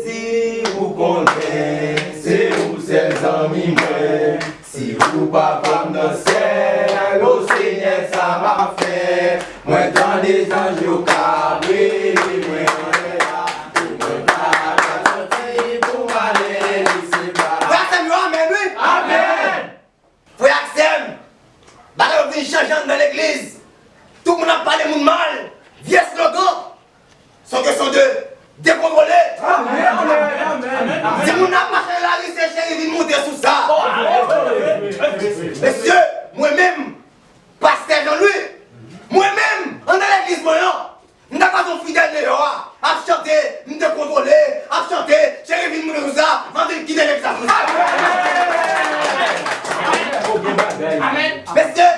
si vous comptez, c'est vous ces amis moi. Si vous pas comme dans le ciel, au Seigneur ça m'a fait. Moi dans des anges au cabri, moi pour m'aller ici bas. Frère Samuel, amen, oui. Amen. Frère Axel, bagarre vient changeant dans l'église. Tout le monde a parlé de mal. Vieux slogan. Sont question de décontrôler. Si vous n'avez pas fait la recherche, il vient monter sous ça. Messieurs, moi-même, pasteur Jean-Louis, moi-même, on a l'église, moi, nous n'avons pas son fidèle dehors, à chanter, nous décontrôler, à chanter, chérie, vient monter sous ça, on dit quitter l'église. Amen. Messieurs,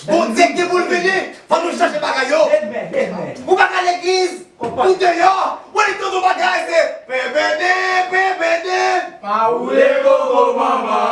bon Dieu qui vous le venir, faut nous changer bagaille. Vous pas à l'église, vous dehors, vous êtes tous au bagage, c'est PBD. Ma oule gogo mama.